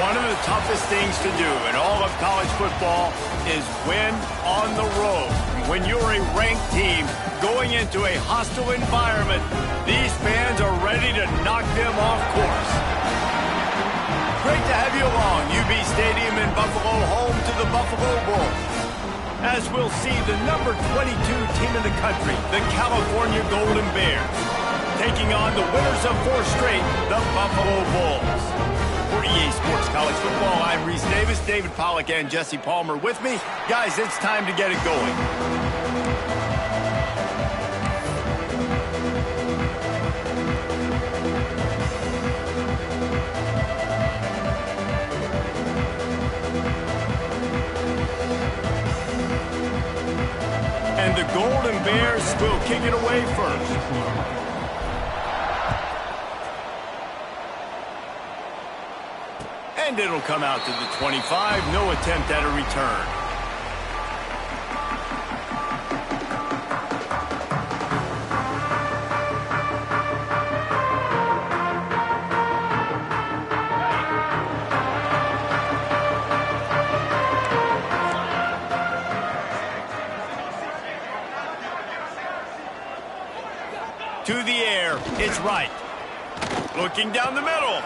One of the toughest things to do in all of college football is win on the road. When you're a ranked team going into a hostile environment, these fans are ready to knock them off course. Great to have you along, UB Stadium in Buffalo, home to the Buffalo Bulls. As we'll see the number 22 team in the country, the California Golden Bears, taking on the winners of 4 straight, the Buffalo Bulls. For EA Sports College Football, I'm Reese Davis, David Pollack, and Jesse Palmer with me. Guys, it's time to get it going. And the Golden Bears will kick it away first. And it'll come out to the 25. No attempt at a return. To the air. It's right. Looking down the middle.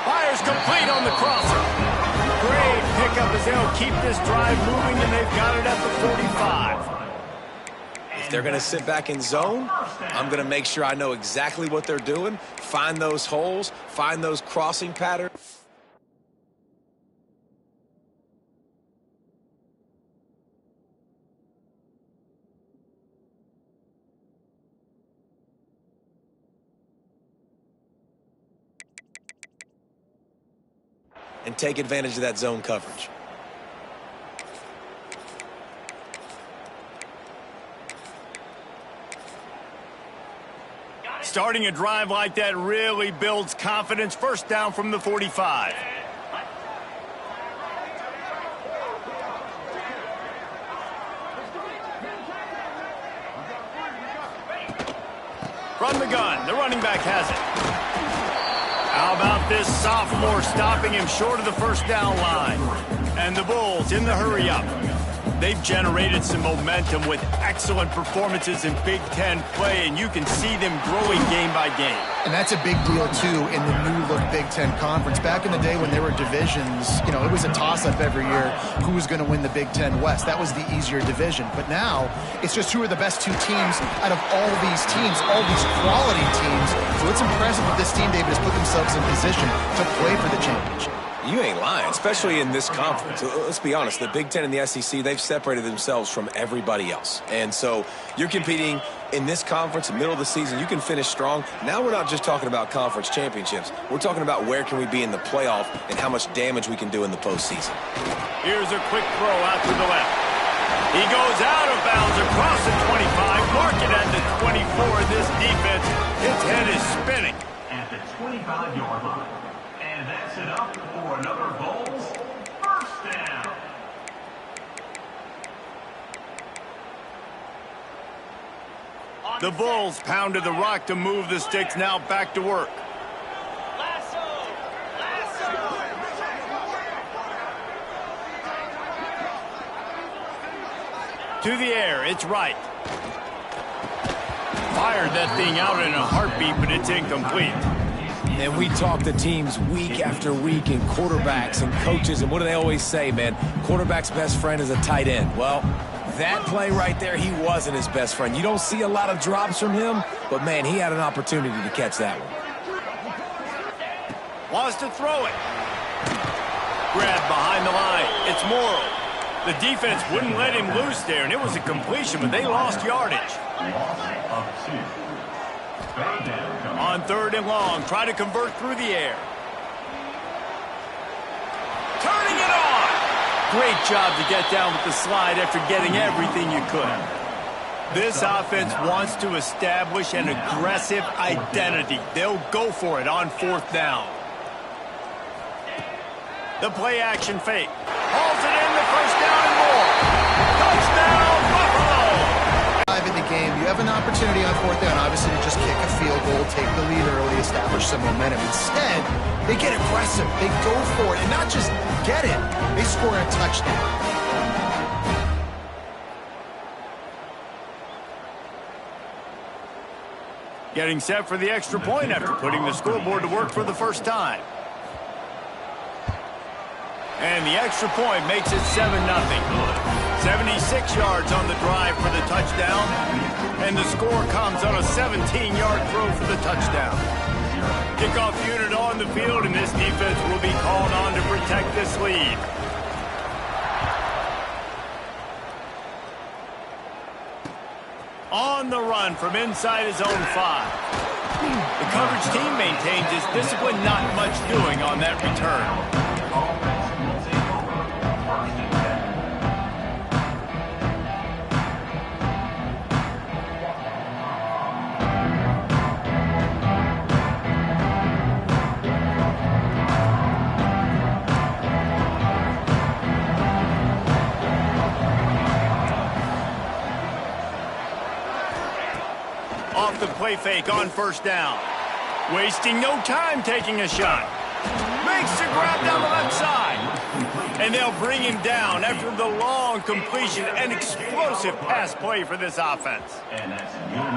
Fires complete on the crosser. Great pickup as they'll keep this drive moving, and they've got it at the 45. If they're going to sit back in zone, I'm going to make sure I know exactly what they're doing, find those holes, find those crossing patterns. And take advantage of that zone coverage. Starting a drive like that really builds confidence. First down from the 45. From the gun, the running back has it. How about this sophomore stopping him short of the first down line? And the Bulls in the hurry up. They've generated some momentum with excellent performances in Big Ten play, and you can see them growing game by game. And that's a big deal, too, in the new-look Big Ten Conference. Back in the day when there were divisions, you know, it was a toss-up every year who was going to win the Big Ten West. That was the easier division. But now, it's just who are the best 2 teams out of all these teams, all these quality teams. So it's impressive that this team, David, has put themselves in position to play for the championship. You ain't lying, especially in this conference. Let's be honest, the Big Ten and the SEC, they've separated themselves from everybody else. And so you're competing in this conference, middle of the season, you can finish strong. Now we're not just talking about conference championships. We're talking about where can we be in the playoff and how much damage we can do in the postseason. Here's a quick throw out to the left. He goes out of bounds across the 25, mark it at the 24. This defense, its head is spinning. At the 25-yard line. And that's it up for another Bulls first down. The Bulls pounded the rock to move the sticks, now back to work. To the air, it's right. Fired that thing out in a heartbeat, but it's incomplete. And we talk to teams week after week and quarterbacks and coaches, and what do they always say, man? Quarterback's best friend is a tight end. Well, that play right there, he wasn't his best friend. You don't see a lot of drops from him, but, man, he had an opportunity to catch that one. Wants to throw it. Grab behind the line. It's Morrow. The defense wouldn't let him loose there, and it was a completion, but they lost yardage. On 3rd and long, try to convert through the air. Turning it on! Great job to get down with the slide after getting everything you could. This offense wants to establish an aggressive identity. They'll go for it on 4th down. The play action fake. Hauls it in, the first down and more. Touchdown, Buffalo! of the game. You have an opportunity on 4th down, obviously, to just kick a field goal, take the lead early, establish some momentum. Instead, they get aggressive. They go for it, and not just get it. They score a touchdown. Getting set for the extra point after putting the scoreboard to work for the first time. And the extra point makes it 7-0. 76 yards on the drive for the touchdown. And the score comes on a 17-yard throw for the touchdown. Kickoff unit on the field, and this defense will be called on to protect this lead. On the run from inside his own 5. The coverage team maintains its discipline, not much doing on that return. Off the play fake on first down. Wasting no time taking a shot. Makes the grab down the left side. And they'll bring him down after the long completion and explosive pass play for this offense.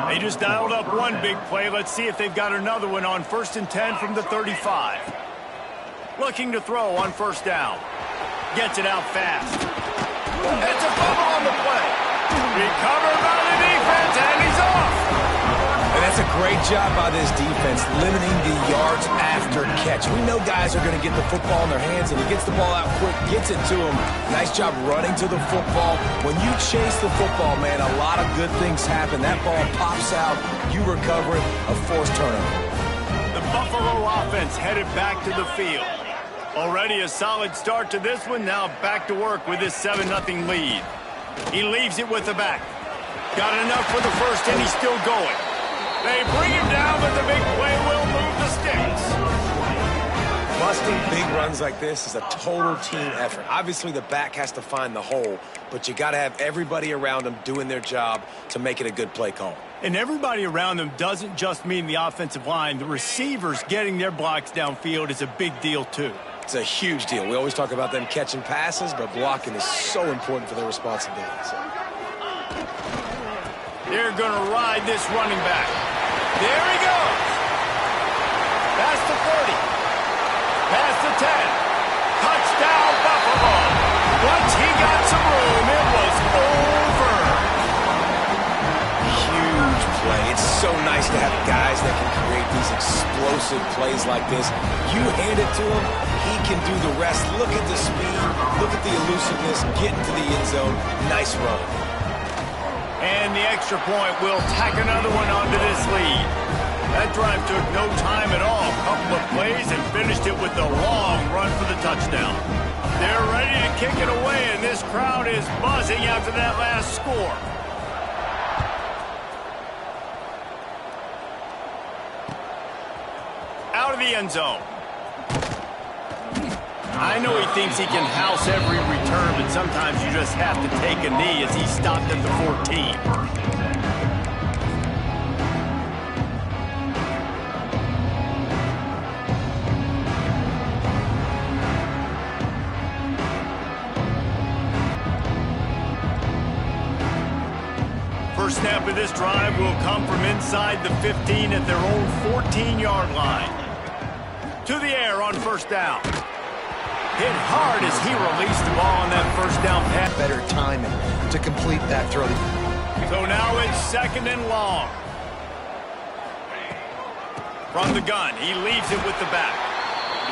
They just dialed up one big play. Let's see if they've got another one on 1st and 10 from the 35. Looking to throw on first down. Gets it out fast. It's a fumble on the play. Recovered by the defense, and he's off. And that's a great job by this defense, limiting the yards after catch. We know guys are going to get the football in their hands, and he gets the ball out quick, gets it to him. Nice job running to the football. When you chase the football, man, a lot of good things happen. That ball pops out, you recover it, a forced turnover. The Buffalo offense headed back to the field. Already a solid start to this one. Now back to work with this 7-0 lead. He leaves it with the back. Got enough for the first, and he's still going. They bring him down, but the big play will move the sticks. Busting big runs like this is a total team effort. Obviously, the back has to find the hole, but you got to have everybody around them doing their job to make it a good play call. And everybody around them doesn't just mean the offensive line. The receivers getting their blocks downfield is a big deal, too. It's a huge deal. We always talk about them catching passes, but blocking is so important for their responsibilities. They're going to ride this running back. There he goes. Past the 30. Past the 10. Touchdown, Buffalo. Once he got some room, it was over. Huge play. It's so nice to have guys that can create these explosive plays like this. You hand it to him, he can do the rest. Look at the speed. Look at the elusiveness. Get into the end zone. Nice run. And the extra point will tack another one onto this lead. That drive took no time at all. A couple of plays and finished it with a long run for the touchdown. They're ready to kick it away, and this crowd is buzzing after that last score. Out of the end zone. I know he thinks he can house every return, but sometimes you just have to take a knee as he stopped at the 14. First snap of this drive will come from inside the 15 at their own 14-yard line. To the air on first down. Hit hard as he released the ball on that first down pass. Better timing to complete that throw. So now it's 2nd and long. From the gun, he leaves it with the back.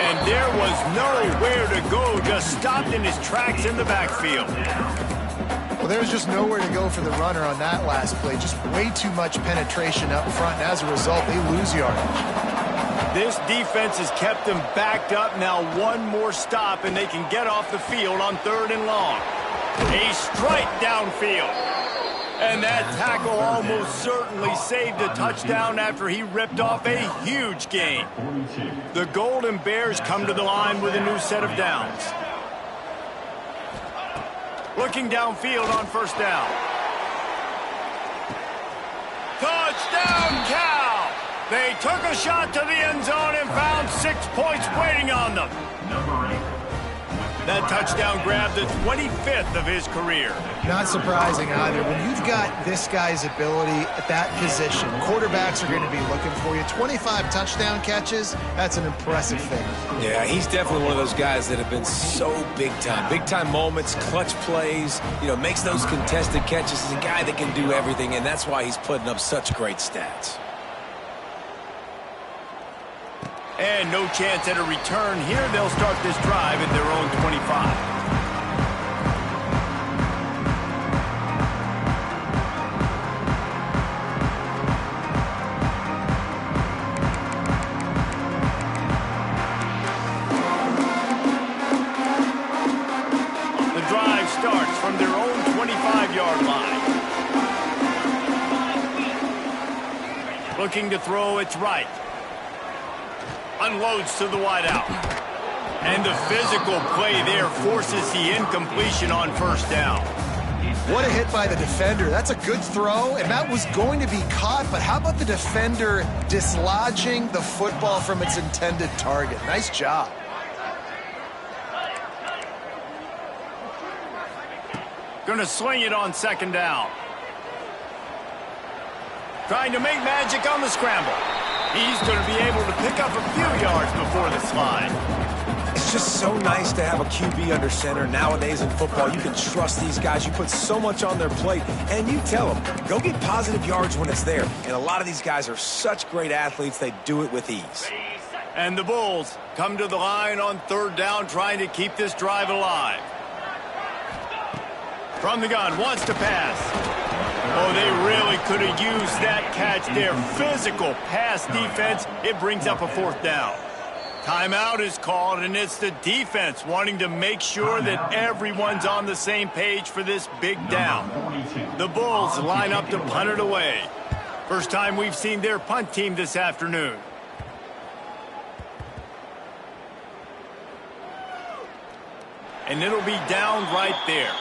And there was nowhere to go, just stopped in his tracks in the backfield. Well, there was just nowhere to go for the runner on that last play. Just way too much penetration up front, and as a result, they lose yardage. This defense has kept them backed up. Now one more stop, and they can get off the field on 3rd and long. A strike downfield. And that tackle almost certainly saved a touchdown after he ripped off a huge gain. The Golden Bears come to the line with a new set of downs. Looking downfield on first down. They took a shot to the end zone and found 6 points waiting on them. Number 8. That touchdown grabbed the 25th of his career. Not surprising either. When you've got this guy's ability at that position, quarterbacks are going to be looking for you. 25 touchdown catches, that's an impressive thing. Yeah, he's definitely one of those guys that have been so big time. Big time moments, clutch plays, makes those contested catches. He's a guy that can do everything, and that's why he's putting up such great stats. And no chance at a return here. They'll start this drive at their own 25. The drive starts from their own 25-yard line. Looking to throw, it's right. Unloads to the wideout. And the physical play there forces the incompletion on first down. What a hit by the defender. That's a good throw, and that was going to be caught, but how about the defender dislodging the football from its intended target? Nice job. Gonna sling it on second down. Trying to make magic on the scramble. He's going to be able to pick up a few yards before the slide. It's just so nice to have a QB under center. Nowadays in football, you can trust these guys. You put so much on their plate, and you tell them, go get positive yards when it's there. And a lot of these guys are such great athletes, they do it with ease. And the Bulls come to the line on third down, trying to keep this drive alive. From the gun, wants to pass. Oh, they really could have used that catch there. Physical pass defense. It brings up a fourth down. Timeout is called, and it's the defense wanting to make sure that everyone's on the same page for this big down. The Bulls line up to punt it away. First time we've seen their punt team this afternoon. And it'll be down right there.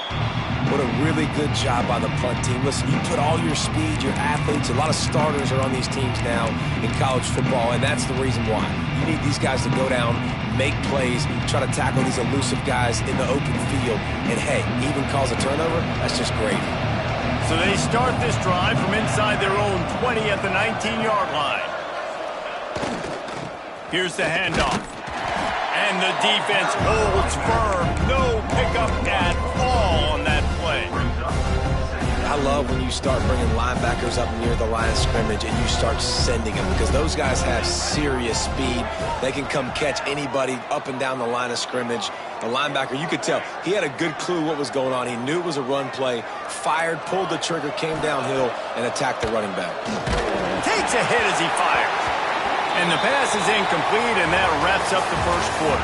What a really good job by the punt team. Listen, you put all your speed, your athletes, a lot of starters are on these teams now in college football, and that's the reason why. You need these guys to go down, make plays, try to tackle these elusive guys in the open field, and hey, even cause a turnover, that's just great. So they start this drive from inside their own 20 at the 19-yard line. Here's the handoff. And the defense holds firm. No pickup at all on that play. I love when you start bringing linebackers up near the line of scrimmage and you start sending them, because those guys have serious speed. They can come catch anybody up and down the line of scrimmage. The linebacker, you could tell, he had a good clue what was going on. He knew it was a run play, fired, pulled the trigger, came downhill, and attacked the running back. Takes a hit as he fires. And the pass is incomplete, and that wraps up the first quarter.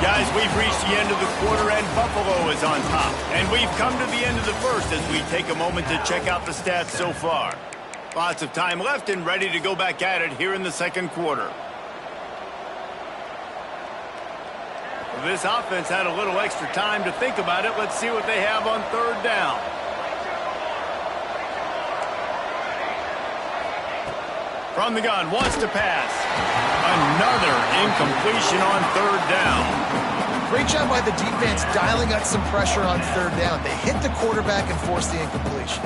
Guys, we've reached the end of the quarter, and Buffalo is on top. And we've come to the end of the first as we take a moment to check out the stats so far. Lots of time left and ready to go back at it here in the second quarter. This offense had a little extra time to think about it. Let's see what they have on third down. From the gun, wants to pass. Another incompletion on third down. Great job by the defense dialing up some pressure on third down. They hit the quarterback and forced the incompletion.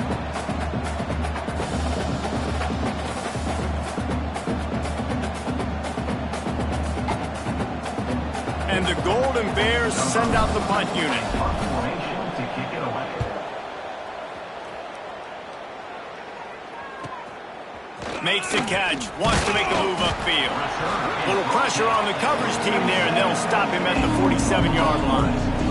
And the Golden Bears send out the punt unit. Makes the catch, wants to make a move upfield. Little pressure on the coverage team there, and they'll stop him at the 47-yard line.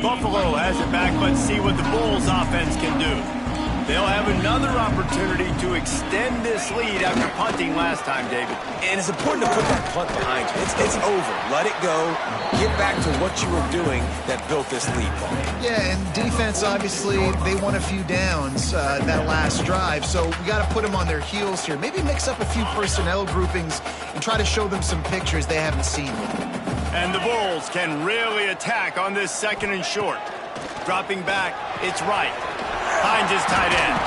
Buffalo has it back. Let's see what the Bulls offense can do. They'll have another opportunity to extend this lead after punting last time, David. And it's important to put that punt behind you. It's over. Let it go. Get back to what you were doing that built this lead, Paul. Yeah, and defense, obviously, they won a few downs that last drive, so we got to put them on their heels here. Maybe mix up a few personnel groupings and try to show them some pictures they haven't seen yet. And the Bulls can really attack on this 2nd and short. Dropping back, it's Wright. Finds his tight end.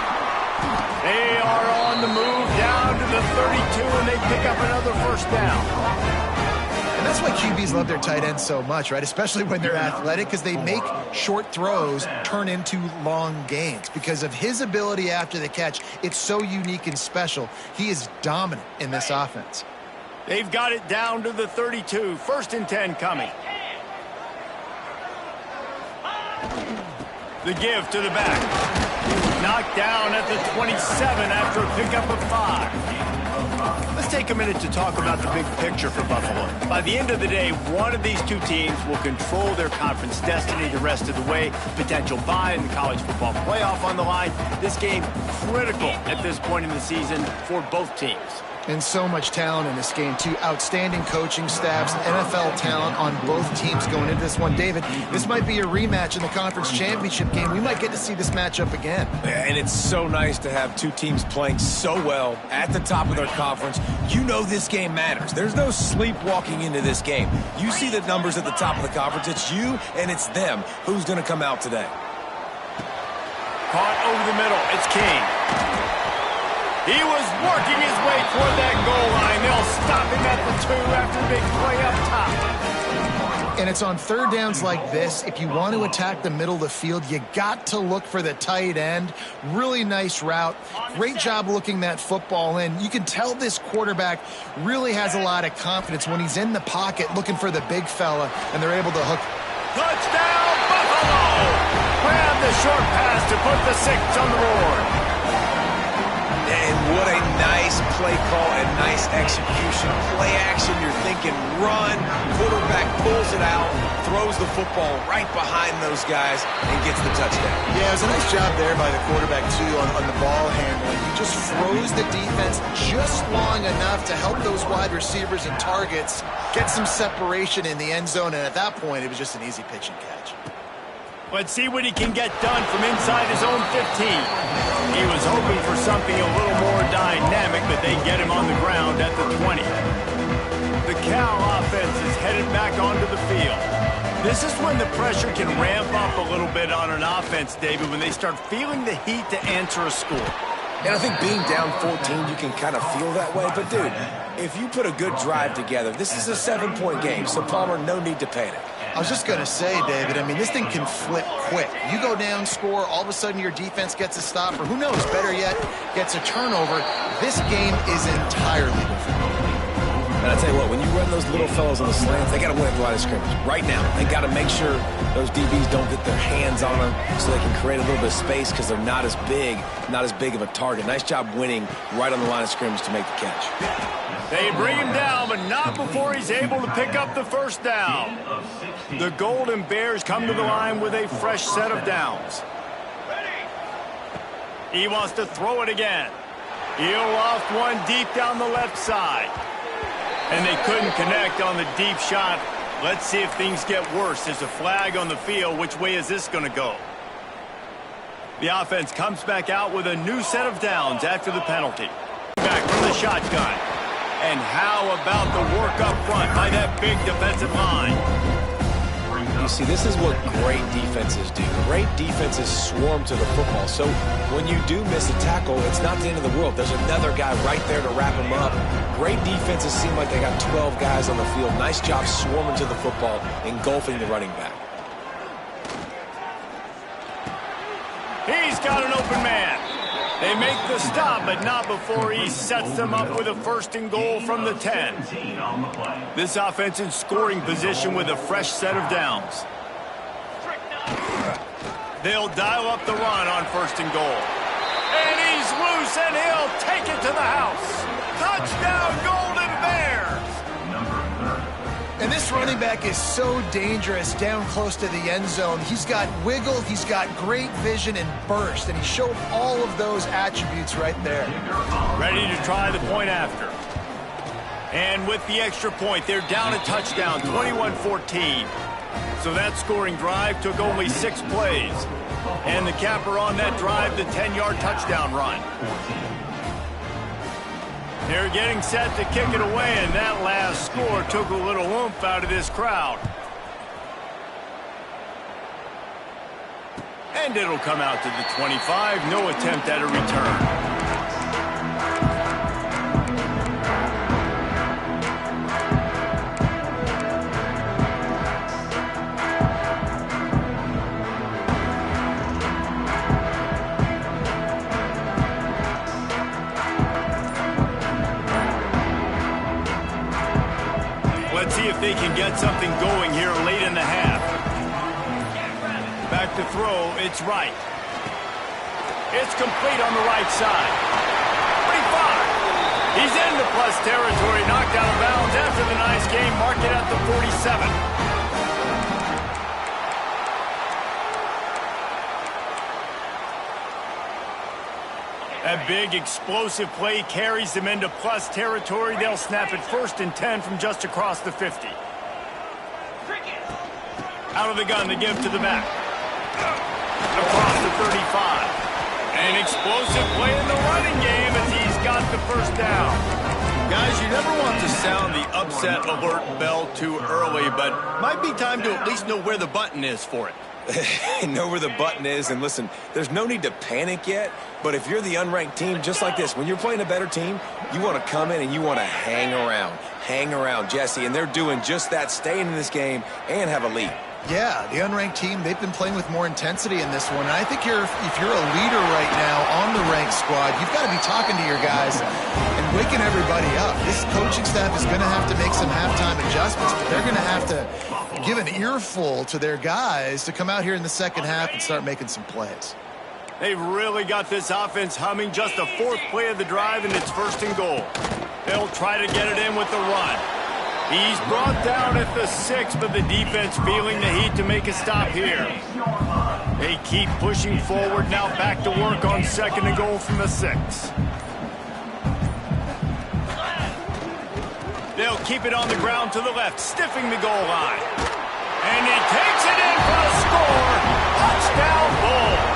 They are on the move down to the 32, and they pick up another first down. And that's why QBs love their tight ends so much, right? Especially when they're athletic, because they make short throws turn into long gains. Because of his ability after the catch, it's so unique and special. He is dominant in this offense. They've got it down to the 32. 1st and 10 coming. The give to the back. Knocked down at the 27 after a pickup of 5. Let's take a minute to talk about the big picture for Buffalo. By the end of the day, one of these two teams will control their conference destiny the rest of the way. Potential bye in the college football playoff on the line. This game critical at this point in the season for both teams. And so much talent in this game, too. Outstanding coaching staffs, NFL talent on both teams going into this one. David, this might be a rematch in the conference championship game. We might get to see this matchup again. And it's so nice to have two teams playing so well at the top of their conference. You know this game matters. There's no sleepwalking into this game. You see the numbers at the top of the conference. It's you and it's them. Who's going to come out today? Caught over the middle. It's King. He was working his way toward that goal line. They'll stop him at the 2 after the big play up top. And it's on 3rd downs like this. If you want to attack the middle of the field, you got to look for the tight end. Really nice route. Great job looking that football in. You can tell this quarterback really has a lot of confidence when he's in the pocket looking for the big fella, and they're able to hook. Touchdown, Buffalo! Grab the short pass to put the 6 on the board. And what a nice play call and nice execution. Play action, you're thinking run. Quarterback pulls it out, throws the football right behind those guys, and gets the touchdown. Yeah, it was a nice job there by the quarterback, too, on the ball handling. He just froze the defense just long enough to help those wide receivers and targets get some separation in the end zone, and at that point, it was just an easy pitch and catch. Let's see what he can get done from inside his own 15. He was hoping for something a little more dynamic, but they get him on the ground at the 20. The Cal offense is headed back onto the field. This is when the pressure can ramp up a little bit on an offense, David, when they start feeling the heat to answer a score. And I think being down 14, you can kind of feel that way. But, dude, if you put a good drive together, this is a 7-point game, so, Palmer, no need to panic. I was just going to say, David, I mean, this thing can flip quick. You go down, score, all of a sudden your defense gets a stop, or who knows, better yet, gets a turnover. This game is entirely different. And I tell you what, when you run those little fellows on the slants, they got to win at the line of scrimmage. Right now, they got to make sure those DBs don't get their hands on them so they can create a little bit of space because they're not as big of a target. Nice job winning right on the line of scrimmage to make the catch. They bring him down, but not before he's able to pick up the first down. The Golden Bears come to the line with a fresh set of downs. He wants to throw it again. He'll loft one deep down the left side. And they couldn't connect on the deep shot. Let's see if things get worse. There's a flag on the field. Which way is this going to go? The offense comes back out with a new set of downs after the penalty. Back from the shotgun. And how about the work up front by that big defensive line? You see, this is what great defenses do. Great defenses swarm to the football. So when you do miss a tackle, it's not the end of the world. There's another guy right there to wrap him up. Great defenses seem like they got 12 guys on the field. Nice job swarming to the football, engulfing the running back. He's got an open man. They make the stop, but not before he sets them up with a 1st and goal from the 10. This offense in scoring position with a fresh set of downs. They'll dial up the run on 1st and goal. And he's loose, and he'll take it to the house. Touchdown, Golden Bears! And this running back is so dangerous down close to the end zone. He's got wiggle, he's got great vision and burst, and he showed all of those attributes right there. Ready to try the point after. And with the extra point, they're down a touchdown, 21-14. So that scoring drive took only 6 plays. And the capper on that drive, the 10-yard touchdown run. They're getting set to kick it away, and that last score took a little oomph out of this crowd. And it'll come out to the 25. No attempt at a return. Let's see if they can get something going here late in the half. Back to throw, it's right. It's complete on the right side. 45. He's into plus territory, knocked out of bounds after the nice game. Mark it at the 47. That big explosive play carries them into plus territory. They'll snap it 1st and 10 from just across the 50. Out of the gun, they give to the back. Across the 35. An explosive play in the running game as he's got the first down. Guys, you never want to sound the upset alert bell too early, but might be time to at least know where the button is for it. Know where the button is, and listen, there's no need to panic yet, but if you're the unranked team, just like this, when you're playing a better team, you want to come in and you want to hang around, Jesse, and they're doing just that, staying in this game and have a lead. Yeah, the unranked team, they've been playing with more intensity in this one. And I think if you're a leader right now on the ranked squad, you've got to be talking to your guys and waking everybody up. This coaching staff is going to have to make some halftime adjustments, but they're going to have to give an earful to their guys to come out here in the second half and start making some plays. They've really got this offense humming. Just the 4th play of the drive, and it's 1st and goal. They'll try to get it in with the run. He's brought down at the 6, but the defense feeling the heat to make a stop here. They keep pushing forward, now back to work on 2nd and goal from the 6. They'll keep it on the ground to the left, stiffing the goal line. And he takes it in for a score. Touchdown, Bulls.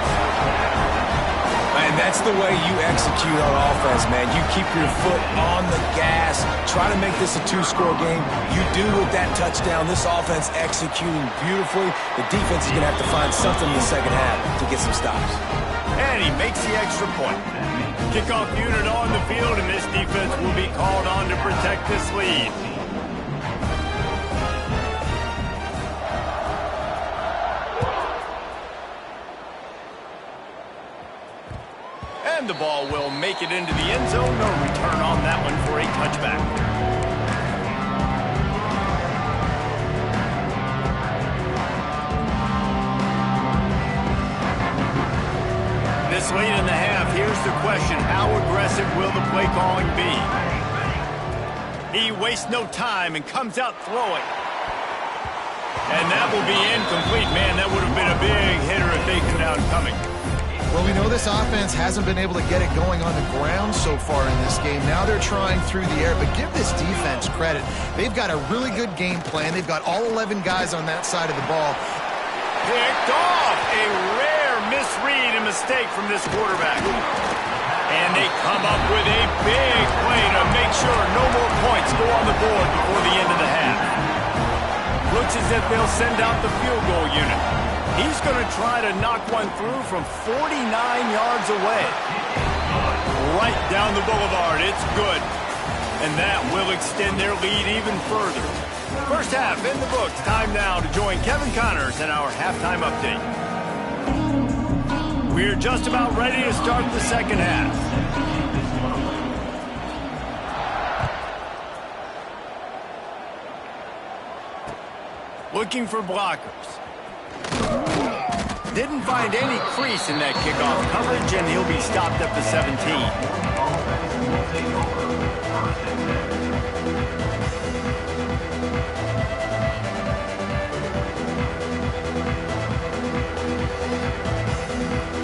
And that's the way you execute on offense, man. You keep your foot on the gas. Try to make this a 2-score game. You do with that touchdown. This offense executing beautifully. The defense is going to have to find something in the second half to get some stops. And he makes the extra point. Kickoff unit on the field, and this defense will be called on to protect this lead. And the ball will make it into the end zone. No return on that one for a touchback. This late in the half, here's the question. How aggressive will the play calling be? He wastes no time and comes out throwing. And that will be incomplete. Man, that would have been a big hitter if they come down coming. Well, we know this offense hasn't been able to get it going on the ground so far in this game. Now they're trying through the air, but give this defense credit. They've got a really good game plan. They've got all 11 guys on that side of the ball. Picked off. A rare misread and mistake from this quarterback. And they come up with a big play to make sure no more points go on the board before the end of the half. Looks as if they'll send out the field goal unit. He's going to try to knock one through from 49 yards away. Right down the boulevard. It's good. And that will extend their lead even further. First half in the books. Time now to join Kevin Connors in our halftime update. We're just about ready to start the second half. Looking for blockers. Didn't find any crease in that kickoff coverage, and he'll be stopped at the 17.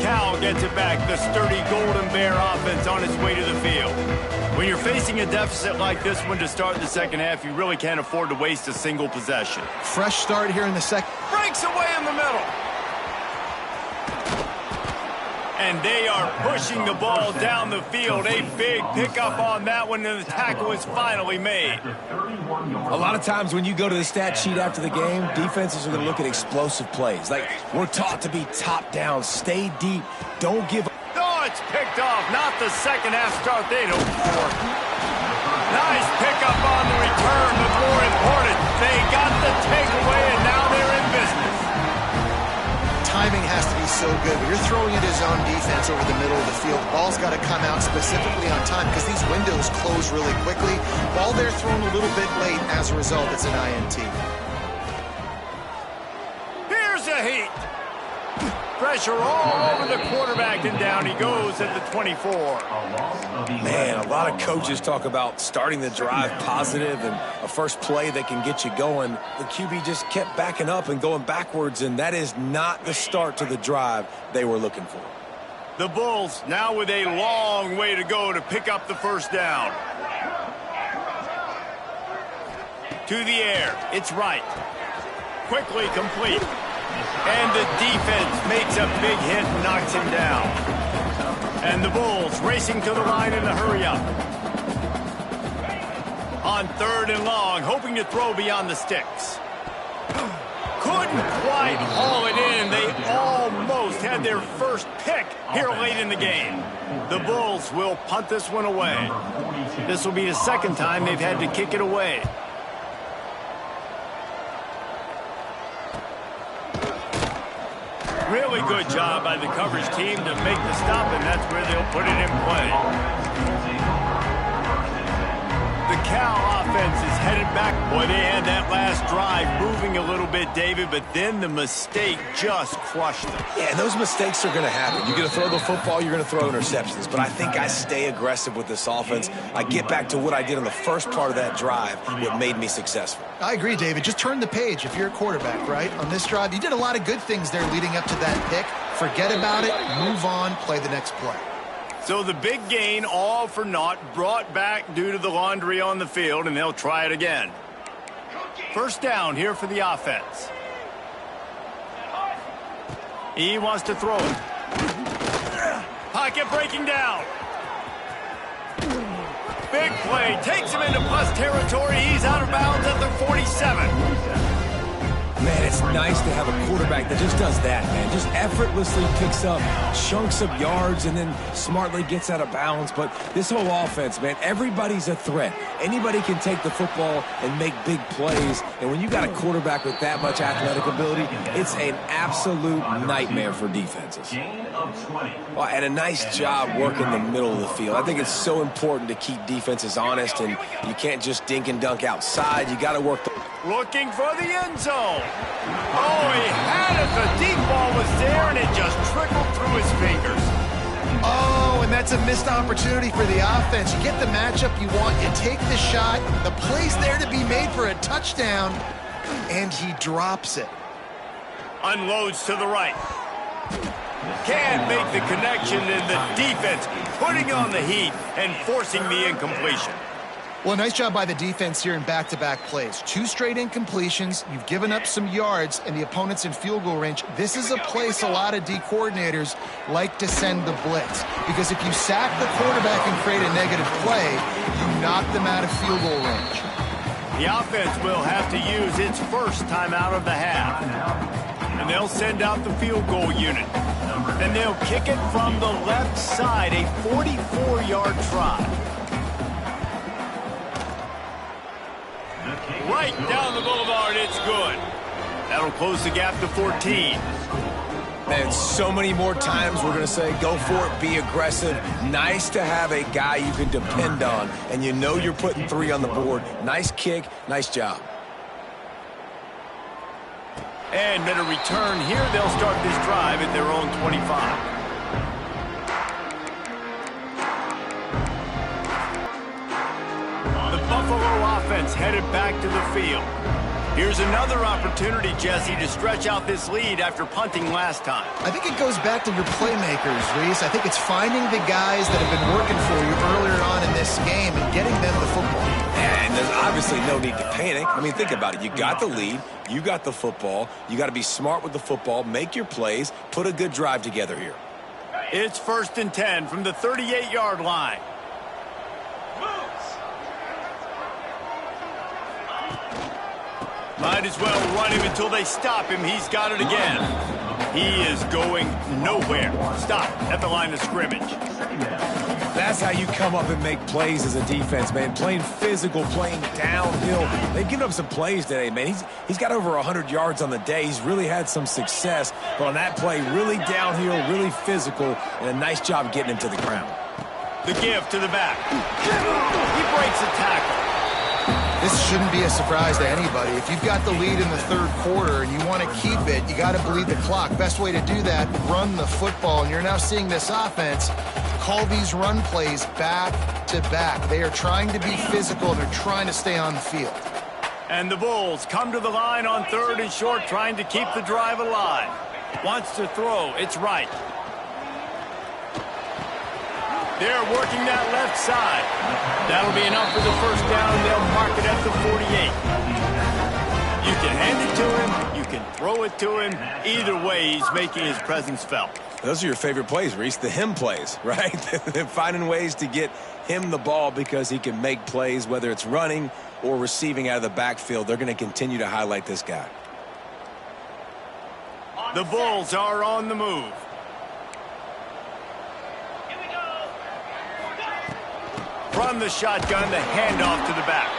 Cal gets it back. The sturdy Golden Bear offense on its way to the field. When you're facing a deficit like this one to start the second half, you really can't afford to waste a single possession. Fresh start here in the second. Breaks away in the middle. And they are pushing the ball down the field. A big pickup on that one, and the tackle is finally made. A lot of times when you go to the stat sheet after the game, defenses are going to look at explosive plays. Like, we're taught to be top down, stay deep, don't give up. Oh, it's picked off. Not the second half start they'd hoped for. Nice pickup on the return, but more important, they got the takeaway, and now they're in business. Timing has to be so good. When you're throwing it as zone defense over the middle of the field, the ball's got to come out specifically on time because these windows close really quickly. Ball there thrown a little bit late. As a result, it's an INT. Here's a heat. Pressure all over the quarterback, and down he goes at the 24. Man, a lot of coaches talk about starting the drive positive and a first play that can get you going. The QB just kept backing up and going backwards, and that is not the start to the drive they were looking for. The Bulls now with a long way to go to pick up the first down. To the air. It's right. Quickly complete. And the defense makes a big hit and knocks him down. And the Bulls racing to the line in a hurry-up. On 3rd and long, hoping to throw beyond the sticks. Couldn't quite haul it in. They almost had their first pick here late in the game. The Bulls will punt this one away. This will be the second time they've had to kick it away. Really good job by the coverage team to make the stop, and that's where they'll put it in play. The Cal offense is headed back. Boy, they had that last drive moving a little bit, David, but then the mistake just crushed them. Yeah, and those mistakes are going to happen. You're going to throw the football, you're going to throw interceptions. But I think I stay aggressive with this offense. I get back to what I did on the first part of that drive, what made me successful. I agree, David. Just turn the page if you're a quarterback, right? On this drive, you did a lot of good things there leading up to that pick. Forget about it, move on, play the next play. So the big gain, all for naught, brought back due to the laundry on the field, and they'll try it again. First down here for the offense. He wants to throw it. Pocket breaking down. Big play, takes him into plus territory. He's out of bounds at the 47. Man, it's nice to have a quarterback that just does that, man. Just effortlessly picks up chunks of yards and then smartly gets out of bounds. But this whole offense, man, everybody's a threat. Anybody can take the football and make big plays. And when you got a quarterback with that much athletic ability, it's an absolute nightmare for defenses. Well, and a nice job working the middle of the field. I think it's so important to keep defenses honest, and you can't just dink and dunk outside. You got to work the... Looking for the end zone. Oh, he had it. The deep ball was there, and it just trickled through his fingers. Oh, and that's a missed opportunity for the offense. You get the matchup you want. You take the shot. The play's there to be made for a touchdown, and he drops it. Unloads to the right. Can't make the connection, and the defense putting on the heat and forcing the incompletion. Well, nice job by the defense here in back-to-back plays. 2 straight incompletions. You've given up some yards, and the opponent's in field goal range. This is a place a lot of D coordinators like to send the blitz, because if you sack the quarterback and create a negative play, you knock them out of field goal range. The offense will have to use its first timeout of the half. And they'll send out the field goal unit. And they'll kick it from the left side, a 44-yard try. Right down the boulevard, it's good. That'll close the gap to 14. And so many more times we're going to say, go for it, be aggressive. Nice to have a guy you can depend on, and you know you're putting 3 on the board. Nice kick, nice job. And at a return here, they'll start this drive at their own 25. Buffalo offense headed back to the field. Here's another opportunity, Jesse, to stretch out this lead after punting last time. I think it goes back to your playmakers, Reese. I think it's finding the guys that have been working for you earlier on in this game and getting them the football. And there's obviously no need to panic. I mean, think about it. You got the lead. You got the football. You got to be smart with the football, make your plays, put a good drive together here. It's 1st and 10 from the 38-yard line. Might as well run him until they stop him. He's got it again. He is going nowhere. Stop at the line of scrimmage. That's how you come up and make plays as a defense, man. Playing physical, playing downhill. They've given up some plays today, man. He's got over 100 yards on the day. He's really had some success. But on that play, really downhill, really physical, and a nice job getting him to the ground. The give to the back. He breaks a tackle. This shouldn't be a surprise to anybody. If you've got the lead in the third quarter and you want to keep it, you got to bleed the clock. Best way to do that, run the football. And you're now seeing this offense call these run plays back to back. They are trying to be physical. They're trying to stay on the field. And the Bulls come to the line on 3rd and short, trying to keep the drive alive. Wants to throw. It's right. They're working that left side. That'll be enough for the first down. They'll mark it at the 48. You can hand it to him. You can throw it to him. Either way, he's making his presence felt. Those are your favorite plays, Reese, the him plays, right? They're finding ways to get him the ball because he can make plays, whether it's running or receiving out of the backfield. They're going to continue to highlight this guy. The Bulls are on the move. From the shotgun, the handoff to the back.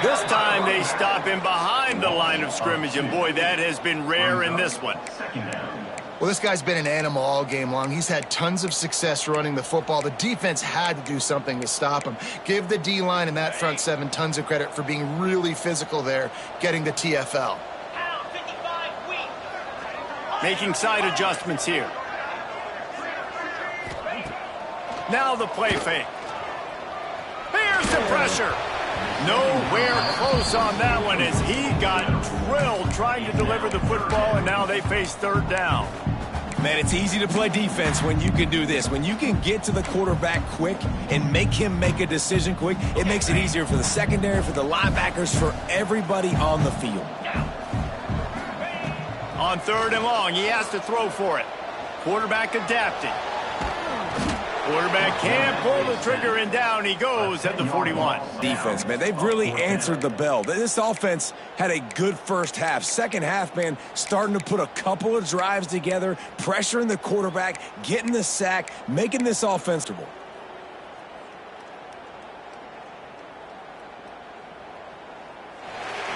This time they stop him behind the line of scrimmage, and boy, that has been rare in this one. Well, this guy's been an animal all game long. He's had tons of success running the football. The defense had to do something to stop him. Give the D-line and that front seven tons of credit for being really physical there, getting the TFL. Making side adjustments here. Now the play fake. Here's the pressure. Nowhere close on that one as he got drilled trying to deliver the football, and now they face 3rd down. Man, it's easy to play defense when you can do this. When you can get to the quarterback quick and make him make a decision quick, it makes it easier for the secondary, for the linebackers, for everybody on the field. On 3rd and long, he has to throw for it. Quarterback adapting. Quarterback can't pull the trigger, and down he goes at the 41. Defense, man, they've really answered the bell. This offense had a good first half. Second half, man, starting to put a couple of drives together, pressuring the quarterback, getting the sack, making this offense comfortable.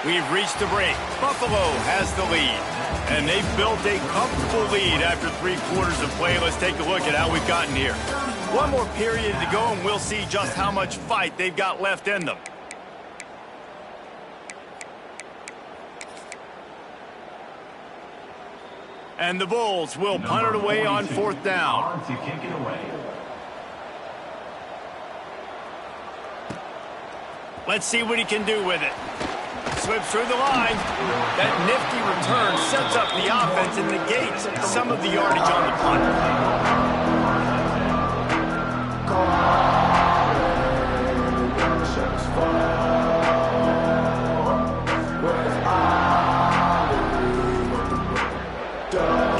We've reached the break. Buffalo has the lead. And they've built a comfortable lead after 3 quarters of play. Let's take a look at how we've gotten here. One more period to go, and we'll see just how much fight they've got left in them. And the Bulls will punt it away on 4th down. To kick it away. Let's see what he can do with it. Slips through the line. That nifty return sets up the offense and negates some of the yardage on the punt.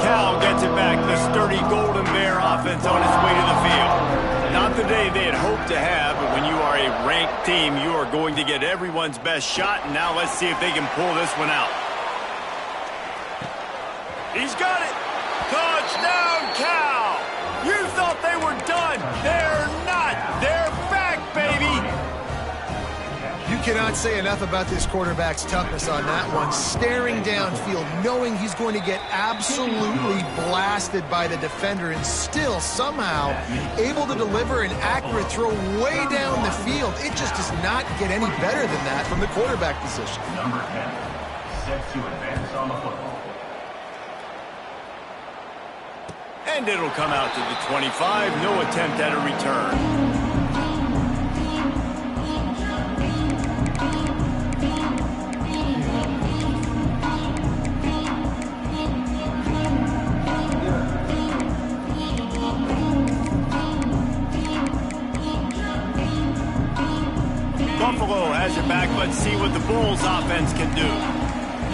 Cal gets it back. The sturdy Golden Bear offense on its way to the field. Not the day they had hoped to have, but when you are a ranked team, you are going to get everyone's best shot. And now let's see if they can pull this one out. He's got it. Touchdown, Cal. You thought they were done. They're not. They're back, baby. You cannot say enough about this quarterback's toughness on that one. Staring downfield, knowing he's going to get absolutely blasted by the defender, and still somehow able to deliver an accurate throw way down the field. It just does not get any better than that from the quarterback position. Number 10, set to advance on the football. And it'll come out to the 25. No attempt at a return. Buffalo has it back. Let's see what the Bulls offense can do.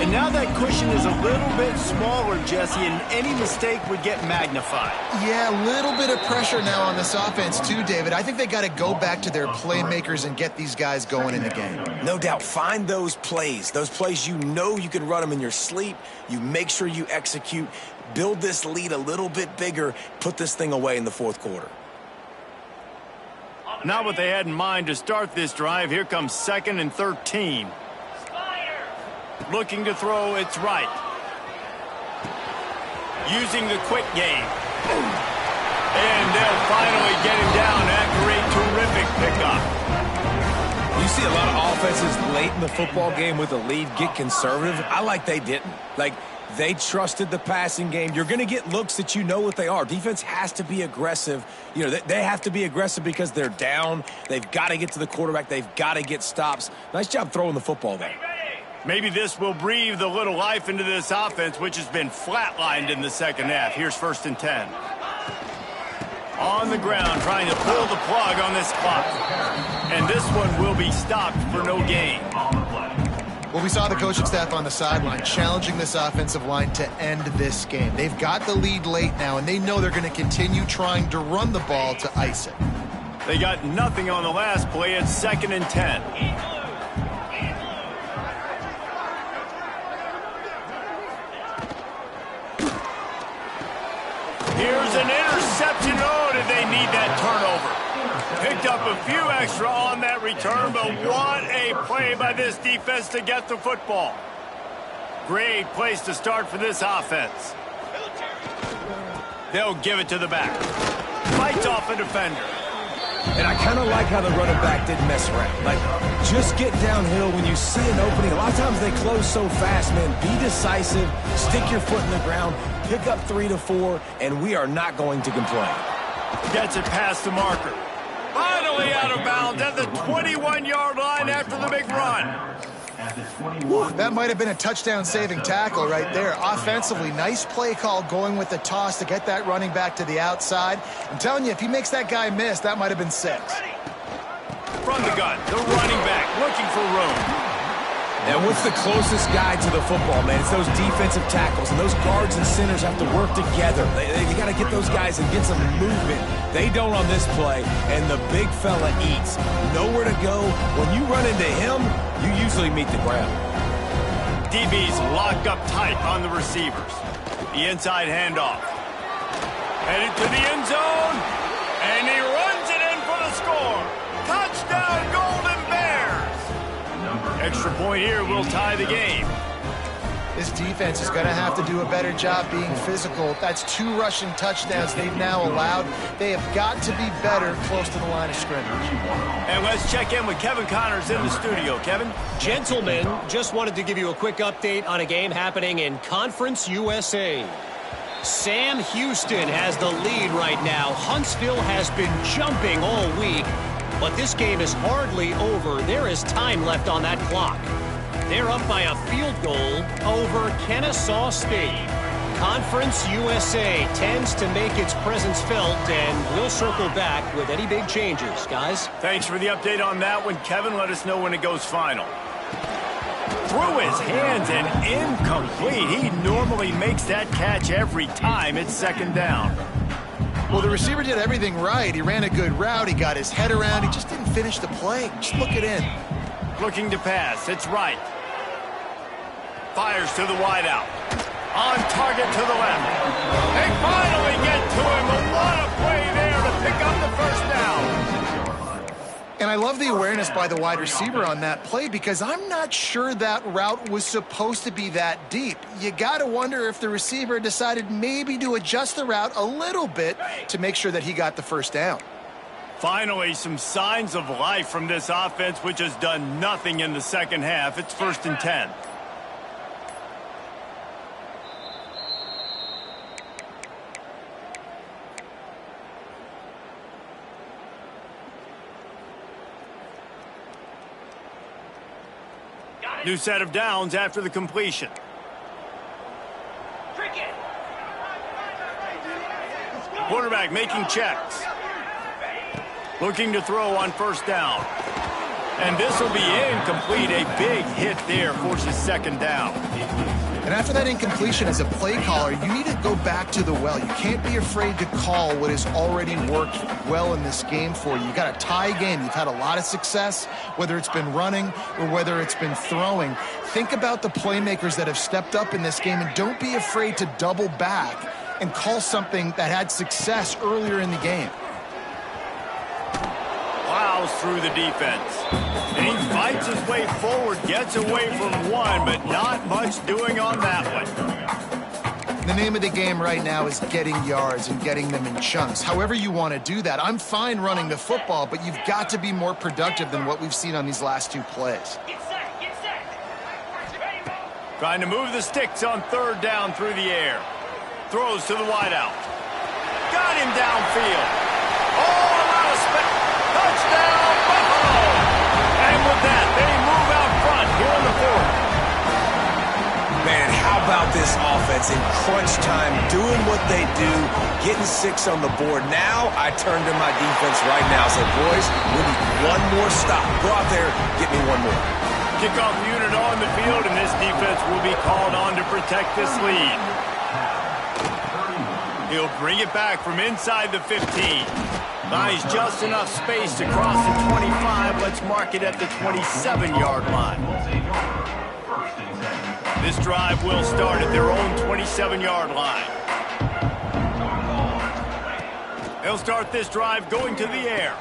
And now that cushion is a little bit smaller, Jesse, and any mistake would get magnified. Yeah, a little bit of pressure now on this offense too, David. I think they got to go back to their playmakers and get these guys going in the game. No doubt. Find those plays you know you can run them in your sleep. You make sure you execute. Build this lead a little bit bigger. Put this thing away in the fourth quarter. Not what they had in mind to start this drive. Here comes 2nd and 13. Looking to throw, it's right. Using the quick game. And they'll finally get him down after a terrific pickup. You see a lot of offenses late in the football game with a lead get conservative. I like they didn't. Like, they trusted the passing game. You're going to get looks that you know what they are. Defense has to be aggressive. You know, they have to be aggressive because they're down. They've got to get to the quarterback. They've got to get stops. Nice job throwing the football there. Maybe this will breathe a little life into this offense, which has been flatlined in the second half. Here's 1st and 10. On the ground, trying to pull the plug on this clock. And this one will be stopped for no gain. Well, we saw the coaching staff on the sideline challenging this offensive line to end this game. They've got the lead late now, and they know they're going to continue trying to run the ball to ice it. They got nothing on the last play. It's 2nd and 10. Here's an interception. Oh, did they need that turnover? Picked up a few extra on that return, but what a play by this defense to get the football. Great place to start for this offense. They'll give it to the back. Fights off a defender. And I kind of like how the running back didn't mess around. Like, just get downhill when you see an opening. A lot of times they close so fast, man. Be decisive. Stick your foot in the ground. Pick up 3 to 4, and we are not going to complain. Gets it past the marker. Finally out of bounds at the 21-yard line after the big run. That might have been a touchdown-saving tackle right there. Offensively, nice play call going with the toss to get that running back to the outside. I'm telling you, if he makes that guy miss, that might have been 6. From the gun, the running back looking for room. And what's the closest guy to the football, man? It's those defensive tackles, and those guards and centers have to work together. They got to get those guys and get some movement. They don't on this play, and the big fella eats. Nowhere to go. When you run into him, you usually meet the ground. DB's locked up tight on the receivers. The inside handoff. Headed to the end zone, and he runs it in for the score. Touchdown, Golden Bears! Extra point here will tie the game. This defense is going to have to do a better job being physical. That's 2 rushing touchdowns they've now allowed. They have got to be better close to the line of scrimmage. And let's check in with Kevin Connors in the studio. Kevin? Gentlemen, just wanted to give you a quick update on a game happening in Conference USA. Sam Houston has the lead right now. Huntsville has been jumping all week, but this game is hardly over. There is time left on that clock. They're up by a field goal over Kennesaw State. Conference USA tends to make its presence felt, and we'll circle back with any big changes, guys. Thanks for the update on that one, Kevin. Let us know when it goes final. Through his hands and incomplete. He normally makes that catch every time. It's 2nd down. Well, the receiver did everything right. He ran a good route. He got his head around. He just didn't finish the play. Just look it in. Looking to pass. It's right. Fires to the wideout. On target to the left. They finally get to him. But what a play there to pick up the 1st down. And I love the awareness by the wide receiver on that play because I'm not sure that route was supposed to be that deep. You got to wonder if the receiver decided maybe to adjust the route a little bit to make sure that he got the 1st down. Finally, some signs of life from this offense, which has done nothing in the second half. It's 1st and 10. New set of downs after the completion. Quarterback making checks. Looking to throw on 1st down. And this will be incomplete. A big hit there forces second down. And after that incompletion, as a play caller, you need to go back to the well. You can't be afraid to call what has already worked well in this game for you. You got a tie game. You've had a lot of success, whether it's been running or whether it's been throwing. Think about the playmakers that have stepped up in this game, and don't be afraid to double back and call something that had success earlier in the game. Plows through the defense. And he fights his way forward, gets away from one, but not much doing on that one. The name of the game right now is getting yards and getting them in chunks. However you want to do that. I'm fine running the football, but you've got to be more productive than what we've seen on these last two plays. Trying to move the sticks on third down through the air. Throws to the wideout. Got him downfield. Oh, a lot of space. Touchdown, Buffalo! And with that, they move out front here in the fourth. Man, how about this offense in crunch time, doing what they do, getting 6 on the board. Now I turn to my defense right now and say, boys, we need one more stop. Go out there, get me one more. Kickoff unit on the field, and this defense will be called on to protect this lead. He'll bring it back from inside the 15. Buys just enough space to cross the 25. Let's mark it at the 27-yard line. This drive will start at their own 27-yard line. They'll start this drive going to the air.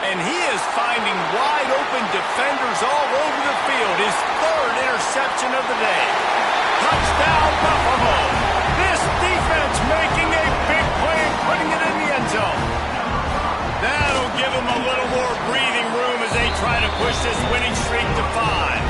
And he is finding wide-open defenders all over the field. His third interception of the day. Touchdown, Buffalo. This defense making a big play and putting it in the end zone. That'll give them a little more breathing room as they try to push this winning streak to 5.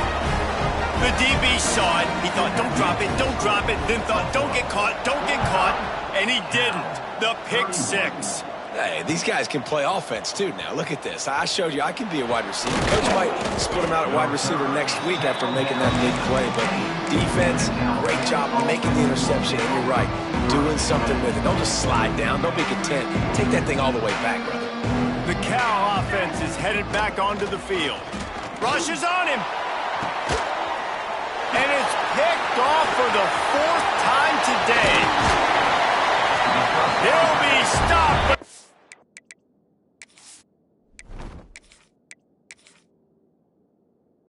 The DB saw it. He thought, don't drop it, don't drop it. Then thought, don't get caught, don't get caught. And he didn't. The pick 6. Hey, these guys can play offense, too, now. Look at this. I showed you I can be a wide receiver. Coach might split him out at wide receiver next week after making that big play. But defense, great job making the interception. And you're right, doing something with it. Don't just slide down. Don't be content. Take that thing all the way back, brother. The Cal offense is headed back onto the field. Rush is on him. And it's picked off for the 4th time today. He'll be